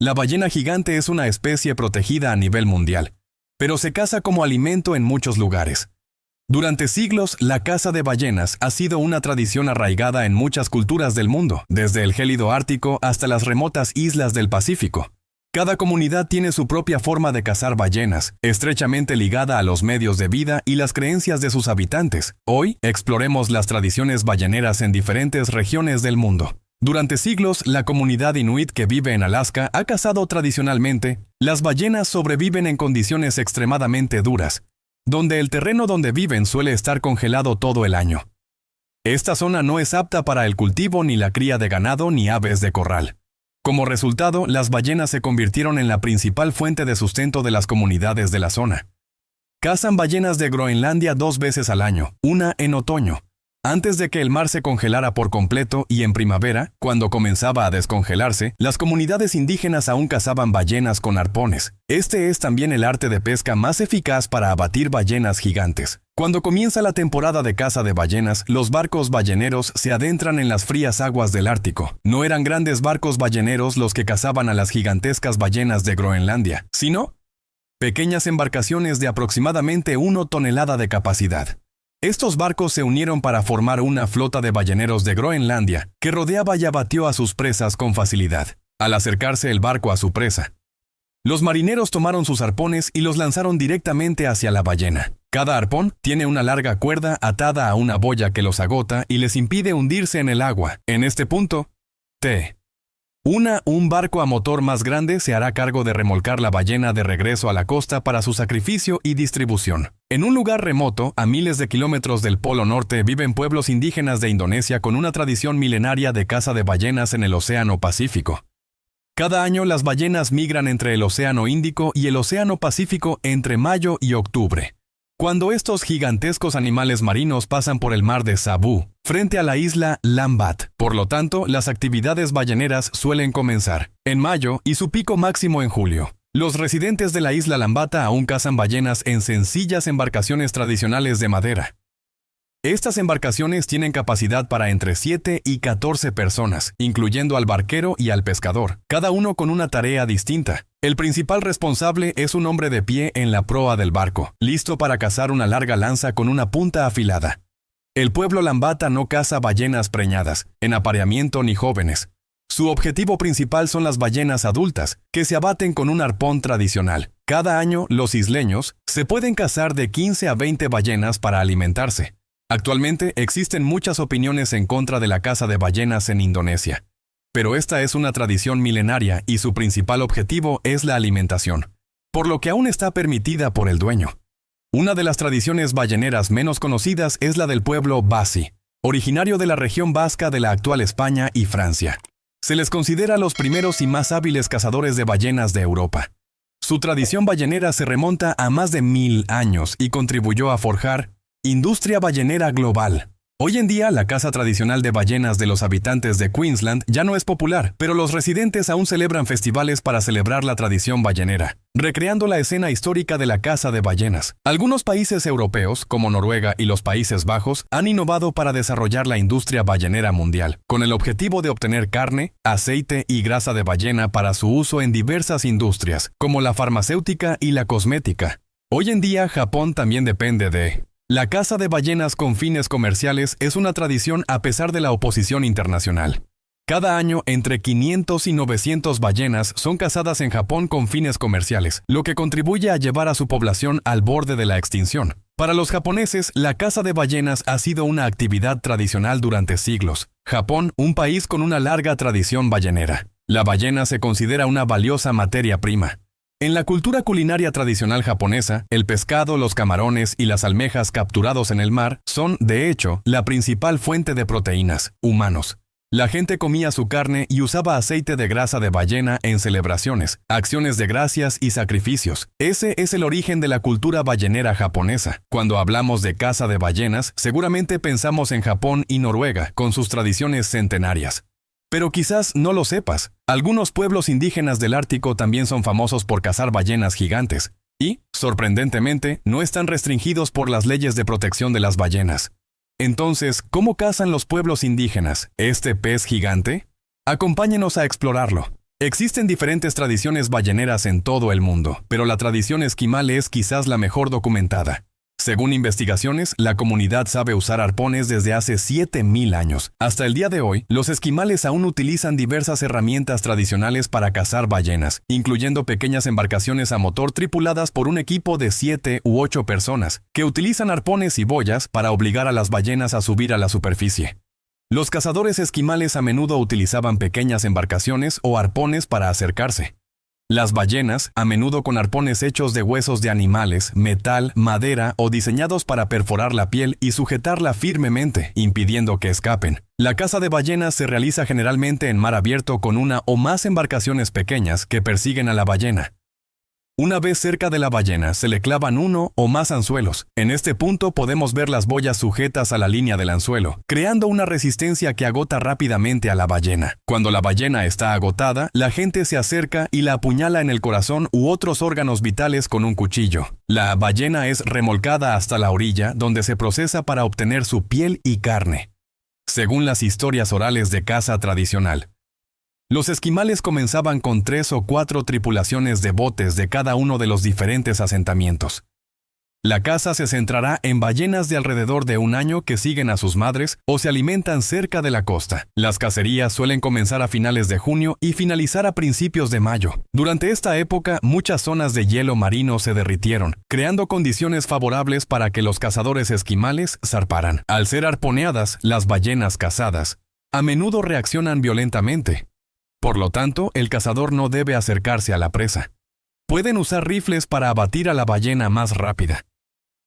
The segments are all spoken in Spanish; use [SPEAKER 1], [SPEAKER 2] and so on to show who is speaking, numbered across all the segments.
[SPEAKER 1] La ballena gigante es una especie protegida a nivel mundial, pero se caza como alimento en muchos lugares. Durante siglos, la caza de ballenas ha sido una tradición arraigada en muchas culturas del mundo, desde el gélido ártico hasta las remotas islas del Pacífico. Cada comunidad tiene su propia forma de cazar ballenas, estrechamente ligada a los medios de vida y las creencias de sus habitantes. Hoy, exploremos las tradiciones balleneras en diferentes regiones del mundo. Durante siglos, la comunidad inuit que vive en Alaska ha cazado tradicionalmente. Las ballenas sobreviven en condiciones extremadamente duras, donde el terreno donde viven suele estar congelado todo el año. Esta zona no es apta para el cultivo ni la cría de ganado ni aves de corral. Como resultado, las ballenas se convirtieron en la principal fuente de sustento de las comunidades de la zona. Cazan ballenas de Groenlandia 2 veces al año, una en otoño, antes de que el mar se congelara por completo, y en primavera, cuando comenzaba a descongelarse, las comunidades indígenas aún cazaban ballenas con arpones. Este es también el arte de pesca más eficaz para abatir ballenas gigantes. Cuando comienza la temporada de caza de ballenas, los barcos balleneros se adentran en las frías aguas del Ártico. No eran grandes barcos balleneros los que cazaban a las gigantescas ballenas de Groenlandia, sino pequeñas embarcaciones de aproximadamente 1 tonelada de capacidad. Estos barcos se unieron para formar una flota de balleneros de Groenlandia que rodeaba y abatió a sus presas con facilidad. Al acercarse el barco a su presa, los marineros tomaron sus arpones y los lanzaron directamente hacia la ballena. Cada arpón tiene una larga cuerda atada a una boya que los agota y les impide hundirse en el agua. En este punto, un barco a motor más grande se hará cargo de remolcar la ballena de regreso a la costa para su sacrificio y distribución. En un lugar remoto, a miles de kilómetros del Polo Norte, viven pueblos indígenas de Indonesia con una tradición milenaria de caza de ballenas en el Océano Pacífico. Cada año las ballenas migran entre el Océano Índico y el Océano Pacífico entre mayo y octubre, cuando estos gigantescos animales marinos pasan por el mar de Sabu, frente a la isla Lambat. Por lo tanto, las actividades balleneras suelen comenzar en mayo y su pico máximo en julio. Los residentes de la isla Lambata aún cazan ballenas en sencillas embarcaciones tradicionales de madera. Estas embarcaciones tienen capacidad para entre 7 y 14 personas, incluyendo al barquero y al pescador, cada uno con una tarea distinta. El principal responsable es un hombre de pie en la proa del barco, listo para cazar una larga lanza con una punta afilada. El pueblo Lambata no caza ballenas preñadas, en apareamiento ni jóvenes. Su objetivo principal son las ballenas adultas, que se abaten con un arpón tradicional. Cada año, los isleños se pueden cazar de 15 a 20 ballenas para alimentarse. Actualmente existen muchas opiniones en contra de la caza de ballenas en Indonesia. Pero esta es una tradición milenaria y su principal objetivo es la alimentación, por lo que aún está permitida por el dueño. Una de las tradiciones balleneras menos conocidas es la del pueblo Basi, originario de la región vasca de la actual España y Francia. Se les considera los primeros y más hábiles cazadores de ballenas de Europa. Su tradición ballenera se remonta a más de 1000 años y contribuyó a forjar industria ballenera global. Hoy en día, la caza tradicional de ballenas de los habitantes de Queensland ya no es popular, pero los residentes aún celebran festivales para celebrar la tradición ballenera, recreando la escena histórica de la caza de ballenas. Algunos países europeos, como Noruega y los Países Bajos, han innovado para desarrollar la industria ballenera mundial, con el objetivo de obtener carne, aceite y grasa de ballena para su uso en diversas industrias, como la farmacéutica y la cosmética. Hoy en día, Japón también depende de la caza de ballenas con fines comerciales. Es una tradición a pesar de la oposición internacional. Cada año, entre 500 y 900 ballenas son cazadas en Japón con fines comerciales, lo que contribuye a llevar a su población al borde de la extinción. Para los japoneses, la caza de ballenas ha sido una actividad tradicional durante siglos. Japón, un país con una larga tradición ballenera. La ballena se considera una valiosa materia prima. En la cultura culinaria tradicional japonesa, el pescado, los camarones y las almejas capturados en el mar son, de hecho, la principal fuente de proteínas humanos. La gente comía su carne y usaba aceite de grasa de ballena en celebraciones, acciones de gracias y sacrificios. Ese es el origen de la cultura ballenera japonesa. Cuando hablamos de caza de ballenas, seguramente pensamos en Japón y Noruega, con sus tradiciones centenarias. Pero quizás no lo sepas, algunos pueblos indígenas del Ártico también son famosos por cazar ballenas gigantes, y, sorprendentemente, no están restringidos por las leyes de protección de las ballenas. Entonces, ¿cómo cazan los pueblos indígenas este pez gigante? Acompáñenos a explorarlo. Existen diferentes tradiciones balleneras en todo el mundo, pero la tradición esquimal es quizás la mejor documentada. Según investigaciones, la comunidad sabe usar arpones desde hace 7.000 años. Hasta el día de hoy, los esquimales aún utilizan diversas herramientas tradicionales para cazar ballenas, incluyendo pequeñas embarcaciones a motor tripuladas por un equipo de 7 u 8 personas, que utilizan arpones y boyas para obligar a las ballenas a subir a la superficie. Los cazadores esquimales a menudo utilizaban pequeñas embarcaciones o arpones para acercarse. Las ballenas, a menudo con arpones hechos de huesos de animales, metal, madera o diseñados para perforar la piel y sujetarla firmemente, impidiendo que escapen. La caza de ballenas se realiza generalmente en mar abierto con una o más embarcaciones pequeñas que persiguen a la ballena. Una vez cerca de la ballena, se le clavan uno o más anzuelos. En este punto podemos ver las boyas sujetas a la línea del anzuelo, creando una resistencia que agota rápidamente a la ballena. Cuando la ballena está agotada, la gente se acerca y la apuñala en el corazón u otros órganos vitales con un cuchillo. La ballena es remolcada hasta la orilla, donde se procesa para obtener su piel y carne. Según las historias orales de caza tradicional, los esquimales comenzaban con 3 o 4 tripulaciones de botes de cada uno de los diferentes asentamientos. La caza se centrará en ballenas de alrededor de un año que siguen a sus madres o se alimentan cerca de la costa. Las cacerías suelen comenzar a finales de junio y finalizar a principios de mayo. Durante esta época, muchas zonas de hielo marino se derritieron, creando condiciones favorables para que los cazadores esquimales zarparan. Al ser arponeadas, las ballenas cazadas a menudo reaccionan violentamente. Por lo tanto, el cazador no debe acercarse a la presa. Pueden usar rifles para abatir a la ballena más rápida.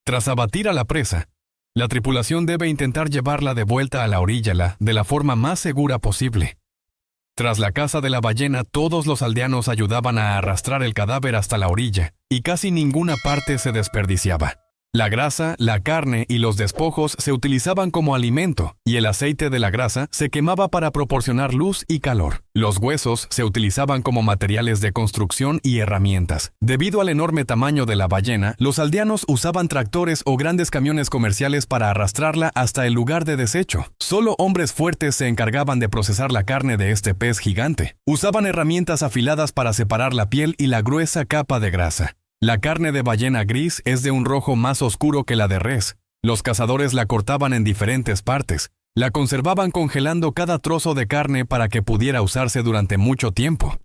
[SPEAKER 1] Tras abatir a la presa, la tripulación debe intentar llevarla de vuelta a la orilla de la forma más segura posible. Tras la caza de la ballena, todos los aldeanos ayudaban a arrastrar el cadáver hasta la orilla, y casi ninguna parte se desperdiciaba. La grasa, la carne y los despojos se utilizaban como alimento, y el aceite de la grasa se quemaba para proporcionar luz y calor. Los huesos se utilizaban como materiales de construcción y herramientas. Debido al enorme tamaño de la ballena, los aldeanos usaban tractores o grandes camiones comerciales para arrastrarla hasta el lugar de desecho. Solo hombres fuertes se encargaban de procesar la carne de este pez gigante. Usaban herramientas afiladas para separar la piel y la gruesa capa de grasa. La carne de ballena gris es de un rojo más oscuro que la de res. Los cazadores la cortaban en diferentes partes. La conservaban congelando cada trozo de carne para que pudiera usarse durante mucho tiempo.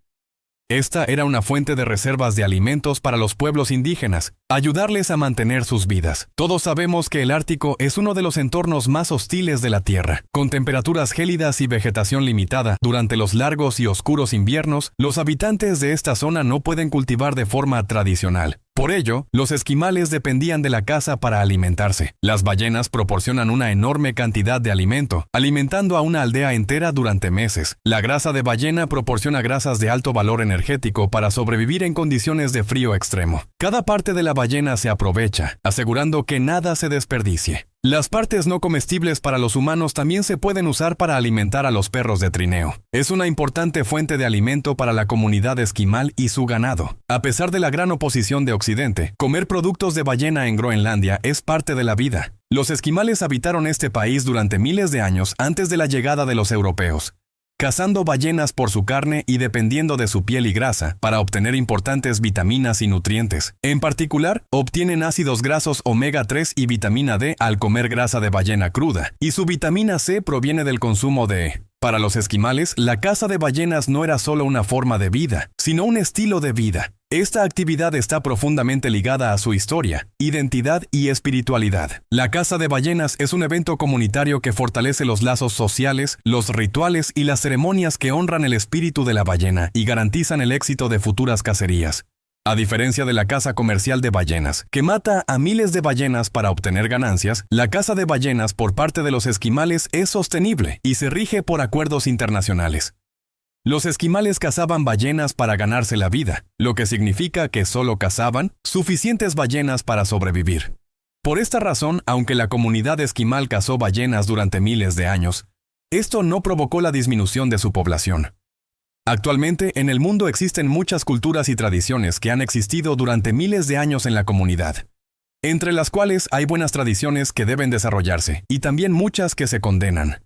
[SPEAKER 1] Esta era una fuente de reservas de alimentos para los pueblos indígenas, ayudarles a mantener sus vidas. Todos sabemos que el Ártico es uno de los entornos más hostiles de la Tierra. Con temperaturas gélidas y vegetación limitada, durante los largos y oscuros inviernos, los habitantes de esta zona no pueden cultivar de forma tradicional. Por ello, los esquimales dependían de la caza para alimentarse. Las ballenas proporcionan una enorme cantidad de alimento, alimentando a una aldea entera durante meses. La grasa de ballena proporciona grasas de alto valor energético para sobrevivir en condiciones de frío extremo. Cada parte de la ballena se aprovecha, asegurando que nada se desperdicie. Las partes no comestibles para los humanos también se pueden usar para alimentar a los perros de trineo. Es una importante fuente de alimento para la comunidad esquimal y su ganado. A pesar de la gran oposición de Occidente, comer productos de ballena en Groenlandia es parte de la vida. Los esquimales habitaron este país durante miles de años antes de la llegada de los europeos, cazando ballenas por su carne y dependiendo de su piel y grasa para obtener importantes vitaminas y nutrientes. En particular, obtienen ácidos grasos omega 3 y vitamina D al comer grasa de ballena cruda, y su vitamina C proviene del consumo de... Para los esquimales, la caza de ballenas no era solo una forma de vida, sino un estilo de vida. Esta actividad está profundamente ligada a su historia, identidad y espiritualidad. La caza de ballenas es un evento comunitario que fortalece los lazos sociales, los rituales y las ceremonias que honran el espíritu de la ballena y garantizan el éxito de futuras cacerías. A diferencia de la caza comercial de ballenas, que mata a miles de ballenas para obtener ganancias, la caza de ballenas por parte de los esquimales es sostenible y se rige por acuerdos internacionales. Los esquimales cazaban ballenas para ganarse la vida, lo que significa que solo cazaban suficientes ballenas para sobrevivir. Por esta razón, aunque la comunidad esquimal cazó ballenas durante miles de años, esto no provocó la disminución de su población. Actualmente, en el mundo existen muchas culturas y tradiciones que han existido durante miles de años en la comunidad, entre las cuales hay buenas tradiciones que deben desarrollarse y también muchas que se condenan.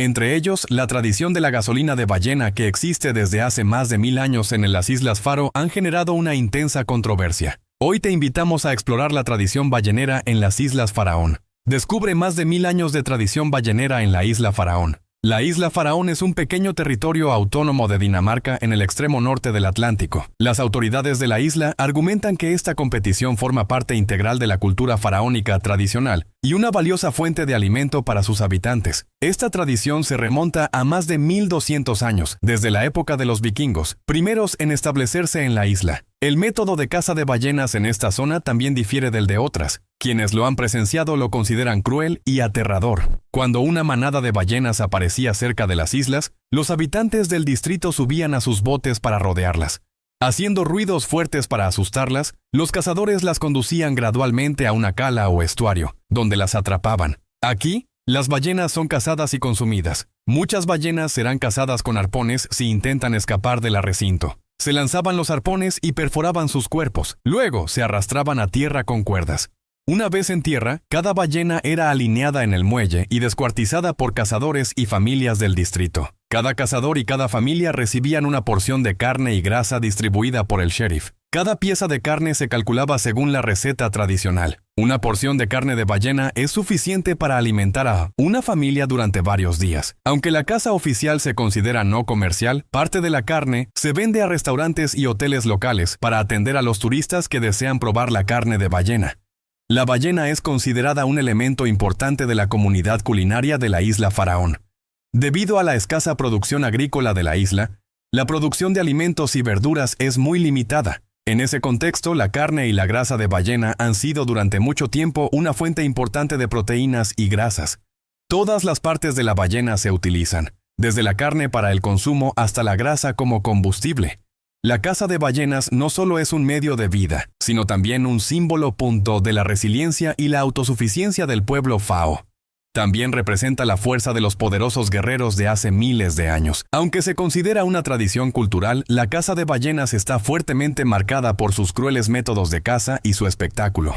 [SPEAKER 1] Entre ellos, la tradición de la gasolina de ballena que existe desde hace más de 1000 años en las Islas Faro han generado una intensa controversia. Hoy te invitamos a explorar la tradición ballenera en las Islas Faraón. Descubre más de 1000 años de tradición ballenera en la Isla Faraón. La Isla Faraón es un pequeño territorio autónomo de Dinamarca en el extremo norte del Atlántico. Las autoridades de la isla argumentan que esta competición forma parte integral de la cultura faraónica tradicional y una valiosa fuente de alimento para sus habitantes. Esta tradición se remonta a más de 1200 años, desde la época de los vikingos, primeros en establecerse en la isla. El método de caza de ballenas en esta zona también difiere del de otras. Quienes lo han presenciado lo consideran cruel y aterrador. Cuando una manada de ballenas aparecía cerca de las islas, los habitantes del distrito subían a sus botes para rodearlas. Haciendo ruidos fuertes para asustarlas, los cazadores las conducían gradualmente a una cala o estuario, donde las atrapaban. Aquí, las ballenas son cazadas y consumidas. Muchas ballenas serán cazadas con arpones si intentan escapar del recinto. Se lanzaban los arpones y perforaban sus cuerpos. Luego se arrastraban a tierra con cuerdas. Una vez en tierra, cada ballena era alineada en el muelle y descuartizada por cazadores y familias del distrito. Cada cazador y cada familia recibían una porción de carne y grasa distribuida por el sheriff. Cada pieza de carne se calculaba según la receta tradicional. Una porción de carne de ballena es suficiente para alimentar a una familia durante varios días. Aunque la caza oficial se considera no comercial, parte de la carne se vende a restaurantes y hoteles locales para atender a los turistas que desean probar la carne de ballena. La ballena es considerada un elemento importante de la comunidad culinaria de la isla Faraón. Debido a la escasa producción agrícola de la isla, la producción de alimentos y verduras es muy limitada. En ese contexto, la carne y la grasa de ballena han sido durante mucho tiempo una fuente importante de proteínas y grasas. Todas las partes de la ballena se utilizan, desde la carne para el consumo hasta la grasa como combustible. La caza de ballenas no solo es un medio de vida, sino también un símbolo de la resiliencia y la autosuficiencia del pueblo Fao. También representa la fuerza de los poderosos guerreros de hace miles de años. Aunque se considera una tradición cultural, la caza de ballenas está fuertemente marcada por sus crueles métodos de caza y su espectáculo.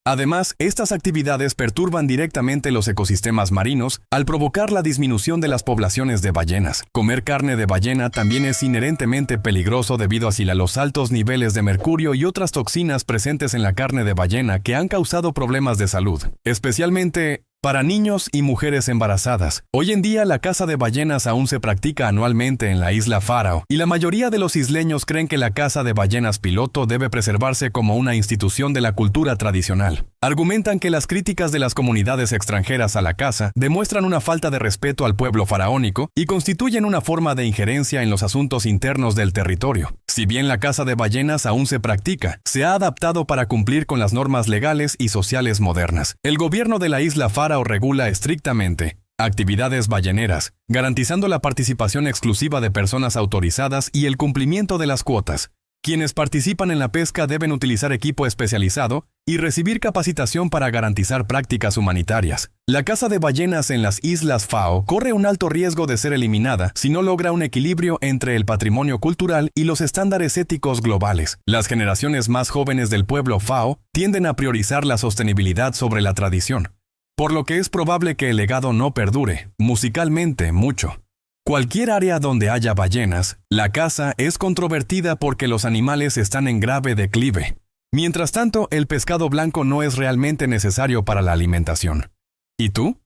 [SPEAKER 1] Además, estas actividades perturban directamente los ecosistemas marinos al provocar la disminución de las poblaciones de ballenas. Comer carne de ballena también es inherentemente peligroso debido a los altos niveles de mercurio y otras toxinas presentes en la carne de ballena que han causado problemas de salud, especialmente para niños y mujeres embarazadas. Hoy en día la caza de ballenas aún se practica anualmente en la isla Faro, y la mayoría de los isleños creen que la caza de ballenas piloto debe preservarse como una institución de la cultura tradicional. Argumentan que las críticas de las comunidades extranjeras a la caza demuestran una falta de respeto al pueblo faraónico y constituyen una forma de injerencia en los asuntos internos del territorio. Si bien la caza de ballenas aún se practica, se ha adaptado para cumplir con las normas legales y sociales modernas. El gobierno de la isla Faro regula estrictamente actividades balleneras, garantizando la participación exclusiva de personas autorizadas y el cumplimiento de las cuotas. Quienes participan en la pesca deben utilizar equipo especializado y recibir capacitación para garantizar prácticas humanitarias. La caza de ballenas en las Islas Fao corre un alto riesgo de ser eliminada si no logra un equilibrio entre el patrimonio cultural y los estándares éticos globales. Las generaciones más jóvenes del pueblo Fao tienden a priorizar la sostenibilidad sobre la tradición, por lo que es probable que el legado no perdure, musicalmente, mucho. Cualquier área donde haya ballenas, la caza es controvertida porque los animales están en grave declive. Mientras tanto, el pescado blanco no es realmente necesario para la alimentación. ¿Y tú?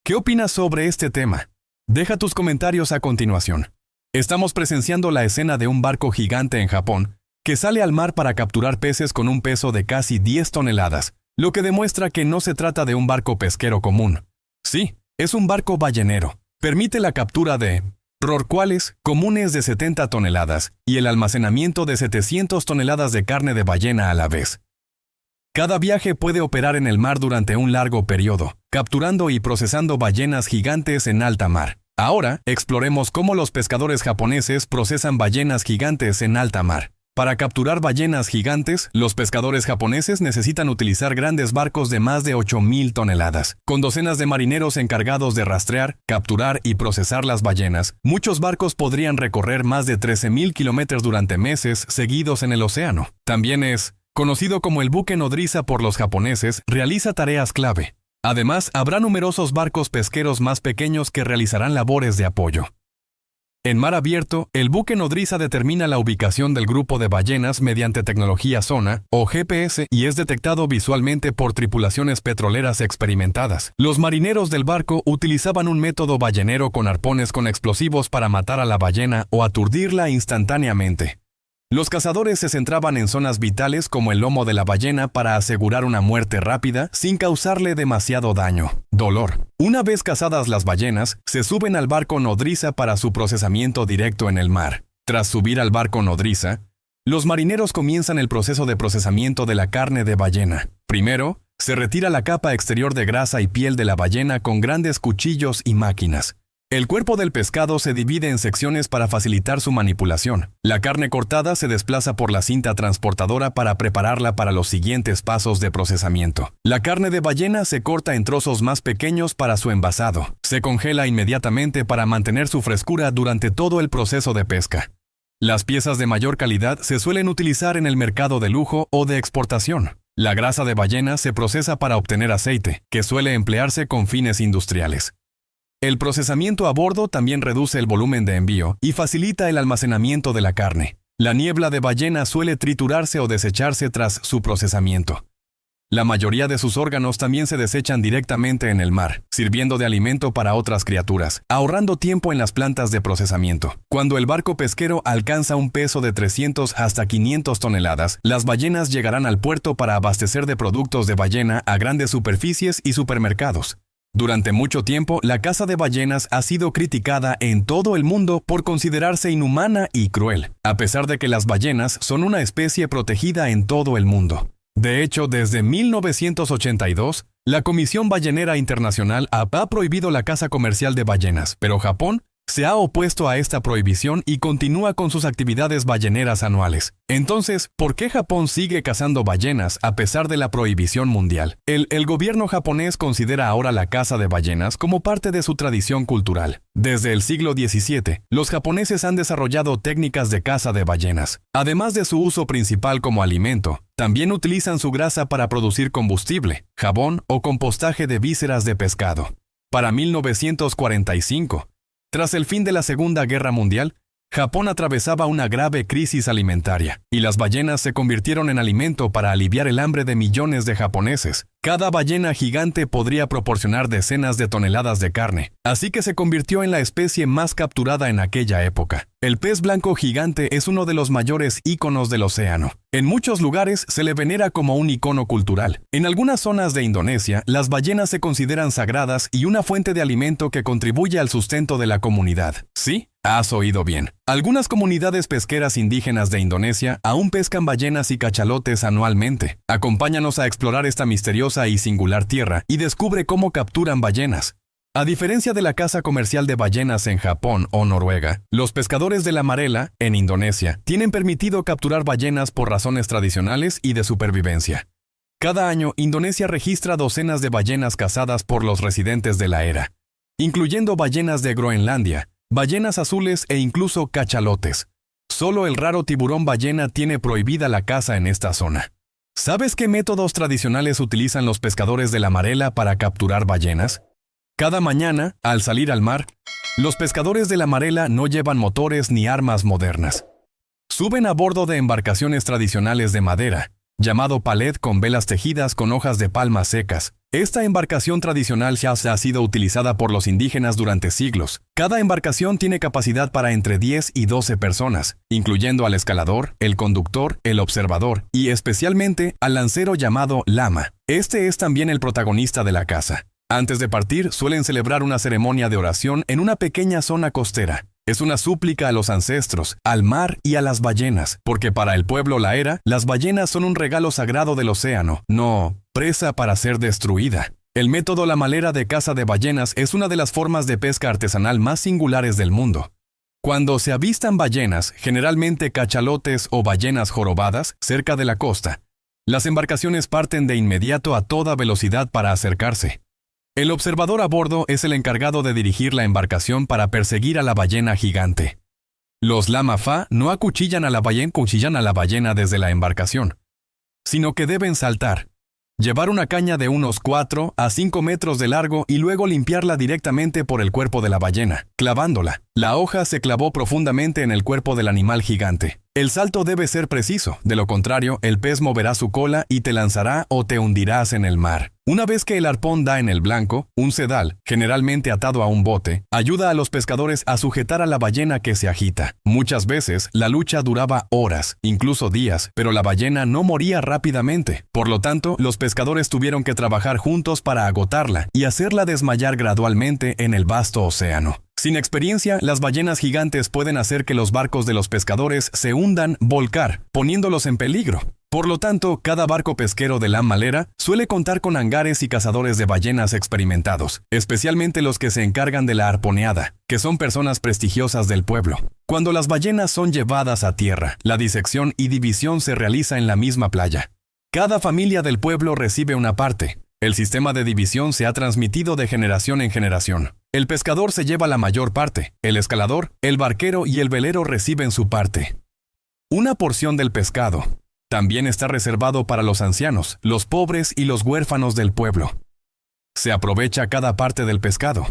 [SPEAKER 1] ¿Qué opinas sobre este tema? Deja tus comentarios a continuación. Estamos presenciando la escena de un barco gigante en Japón que sale al mar para capturar peces con un peso de casi 10 toneladas, lo que demuestra que no se trata de un barco pesquero común. Sí, es un barco ballenero. Permite la captura de rorcuales comunes de 70 toneladas y el almacenamiento de 700 toneladas de carne de ballena a la vez. Cada viaje puede operar en el mar durante un largo periodo, capturando y procesando ballenas gigantes en alta mar. Ahora, exploremos cómo los pescadores japoneses procesan ballenas gigantes en alta mar. Para capturar ballenas gigantes, los pescadores japoneses necesitan utilizar grandes barcos de más de 8,000 toneladas. Con docenas de marineros encargados de rastrear, capturar y procesar las ballenas, muchos barcos podrían recorrer más de 13,000 kilómetros durante meses seguidos en el océano. También es conocido como el buque nodriza por los japoneses, realiza tareas clave. Además, habrá numerosos barcos pesqueros más pequeños que realizarán labores de apoyo. En mar abierto, el buque nodriza determina la ubicación del grupo de ballenas mediante tecnología Sonar o GPS y es detectado visualmente por tripulaciones petroleras experimentadas. Los marineros del barco utilizaban un método ballenero con arpones con explosivos para matar a la ballena o aturdirla instantáneamente. Los cazadores se centraban en zonas vitales como el lomo de la ballena para asegurar una muerte rápida sin causarle demasiado daño. Dolor. Una vez cazadas las ballenas, se suben al barco nodriza para su procesamiento directo en el mar. Tras subir al barco nodriza, los marineros comienzan el proceso de procesamiento de la carne de ballena. Primero, se retira la capa exterior de grasa y piel de la ballena con grandes cuchillos y máquinas. El cuerpo del pescado se divide en secciones para facilitar su manipulación. La carne cortada se desplaza por la cinta transportadora para prepararla para los siguientes pasos de procesamiento. La carne de ballena se corta en trozos más pequeños para su envasado. Se congela inmediatamente para mantener su frescura durante todo el proceso de pesca. Las piezas de mayor calidad se suelen utilizar en el mercado de lujo o de exportación. La grasa de ballena se procesa para obtener aceite, que suele emplearse con fines industriales. El procesamiento a bordo también reduce el volumen de envío y facilita el almacenamiento de la carne. La niebla de ballena suele triturarse o desecharse tras su procesamiento. La mayoría de sus órganos también se desechan directamente en el mar, sirviendo de alimento para otras criaturas, ahorrando tiempo en las plantas de procesamiento. Cuando el barco pesquero alcanza un peso de 300 hasta 500 toneladas, las ballenas llegarán al puerto para abastecer de productos de ballena a grandes superficies y supermercados. Durante mucho tiempo, la caza de ballenas ha sido criticada en todo el mundo por considerarse inhumana y cruel, a pesar de que las ballenas son una especie protegida en todo el mundo. De hecho, desde 1982, la Comisión Ballenera Internacional ha prohibido la caza comercial de ballenas, pero Japón se ha opuesto a esta prohibición y continúa con sus actividades balleneras anuales. Entonces, ¿por qué Japón sigue cazando ballenas a pesar de la prohibición mundial? El gobierno japonés considera ahora la caza de ballenas como parte de su tradición cultural. Desde el siglo XVII, los japoneses han desarrollado técnicas de caza de ballenas. Además de su uso principal como alimento, también utilizan su grasa para producir combustible, jabón o compostaje de vísceras de pescado. Para 1945, tras el fin de la Segunda Guerra Mundial, Japón atravesaba una grave crisis alimentaria, y las ballenas se convirtieron en alimento para aliviar el hambre de millones de japoneses. Cada ballena gigante podría proporcionar decenas de toneladas de carne, así que se convirtió en la especie más capturada en aquella época. El pez blanco gigante es uno de los mayores íconos del océano. En muchos lugares se le venera como un icono cultural. En algunas zonas de Indonesia, las ballenas se consideran sagradas y una fuente de alimento que contribuye al sustento de la comunidad. ¿Sí? Has oído bien. Algunas comunidades pesqueras indígenas de Indonesia aún pescan ballenas y cachalotes anualmente. Acompáñanos a explorar esta misteriosa y singular tierra y descubre cómo capturan ballenas. A diferencia de la caza comercial de ballenas en Japón o Noruega, los pescadores de la marela, en Indonesia, tienen permitido capturar ballenas por razones tradicionales y de supervivencia. Cada año, Indonesia registra docenas de ballenas cazadas por los residentes de la era, incluyendo ballenas de Groenlandia, ballenas azules e incluso cachalotes. Solo el raro tiburón ballena tiene prohibida la caza en esta zona. ¿Sabes qué métodos tradicionales utilizan los pescadores de la marela para capturar ballenas? Cada mañana, al salir al mar, los pescadores de la marela no llevan motores ni armas modernas. Suben a bordo de embarcaciones tradicionales de madera, llamado palet con velas tejidas con hojas de palma secas. Esta embarcación tradicional ya ha sido utilizada por los indígenas durante siglos. Cada embarcación tiene capacidad para entre 10 y 12 personas, incluyendo al escalador, el conductor, el observador y especialmente al lancero llamado lama. Este es también el protagonista de la caza. Antes de partir, suelen celebrar una ceremonia de oración en una pequeña zona costera. Es una súplica a los ancestros, al mar y a las ballenas, porque para el pueblo La Era, las ballenas son un regalo sagrado del océano, no presa para ser destruida. El método La Malera de caza de ballenas es una de las formas de pesca artesanal más singulares del mundo. Cuando se avistan ballenas, generalmente cachalotes o ballenas jorobadas, cerca de la costa, las embarcaciones parten de inmediato a toda velocidad para acercarse. El observador a bordo es el encargado de dirigir la embarcación para perseguir a la ballena gigante. Los lama fa no acuchillan a la ballena desde la embarcación, sino que deben saltar. Llevar una caña de unos 4 a 5 metros de largo y luego limpiarla directamente por el cuerpo de la ballena, clavándola. La hoja se clavó profundamente en el cuerpo del animal gigante. El salto debe ser preciso, de lo contrario, el pez moverá su cola y te lanzará o te hundirás en el mar. Una vez que el arpón da en el blanco, un sedal, generalmente atado a un bote, ayuda a los pescadores a sujetar a la ballena que se agita. Muchas veces, la lucha duraba horas, incluso días, pero la ballena no moría rápidamente. Por lo tanto, los pescadores tuvieron que trabajar juntos para agotarla y hacerla desmayar gradualmente en el vasto océano. Sin experiencia, las ballenas gigantes pueden hacer que los barcos de los pescadores se hundan, volcar, poniéndolos en peligro. Por lo tanto, cada barco pesquero de la malera suele contar con hangares y cazadores de ballenas experimentados, especialmente los que se encargan de la arponeada, que son personas prestigiosas del pueblo. Cuando las ballenas son llevadas a tierra, la disección y división se realiza en la misma playa. Cada familia del pueblo recibe una parte. El sistema de división se ha transmitido de generación en generación. El pescador se lleva la mayor parte, el escalador, el barquero y el velero reciben su parte. Una porción del pescado también está reservado para los ancianos, los pobres y los huérfanos del pueblo. Se aprovecha cada parte del pescado.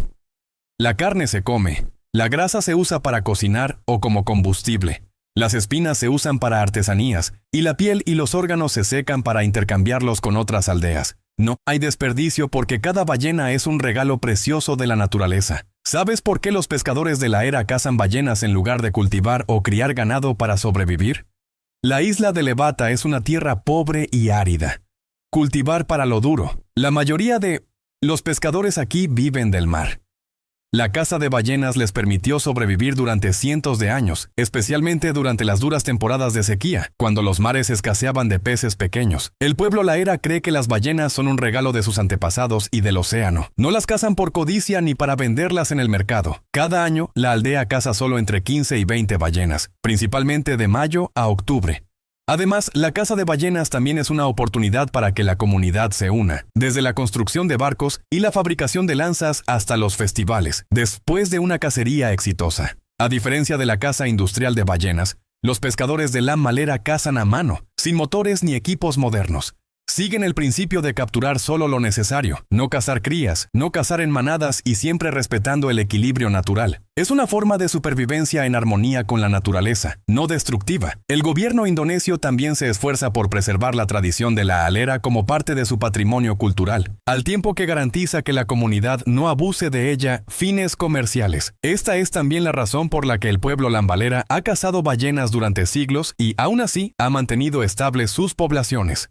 [SPEAKER 1] La carne se come, la grasa se usa para cocinar o como combustible. Las espinas se usan para artesanías y la piel y los órganos se secan para intercambiarlos con otras aldeas. No hay desperdicio porque cada ballena es un regalo precioso de la naturaleza. ¿Sabes por qué los pescadores de la era cazan ballenas en lugar de cultivar o criar ganado para sobrevivir? La isla de Levata es una tierra pobre y árida. Cultivar para lo duro. La mayoría de los pescadores aquí viven del mar. La caza de ballenas les permitió sobrevivir durante cientos de años, especialmente durante las duras temporadas de sequía, cuando los mares escaseaban de peces pequeños. El pueblo laera cree que las ballenas son un regalo de sus antepasados y del océano. No las cazan por codicia ni para venderlas en el mercado. Cada año, la aldea caza solo entre 15 y 20 ballenas, principalmente de mayo a octubre. Además, la caza de ballenas también es una oportunidad para que la comunidad se una, desde la construcción de barcos y la fabricación de lanzas hasta los festivales, después de una cacería exitosa. A diferencia de la caza industrial de ballenas, los pescadores de la malera cazan a mano, sin motores ni equipos modernos. Siguen el principio de capturar solo lo necesario, no cazar crías, no cazar en manadas y siempre respetando el equilibrio natural. Es una forma de supervivencia en armonía con la naturaleza, no destructiva. El gobierno indonesio también se esfuerza por preservar la tradición de la halera como parte de su patrimonio cultural, al tiempo que garantiza que la comunidad no abuse de ella fines comerciales. Esta es también la razón por la que el pueblo lambalera ha cazado ballenas durante siglos y, aún así, ha mantenido estables sus poblaciones.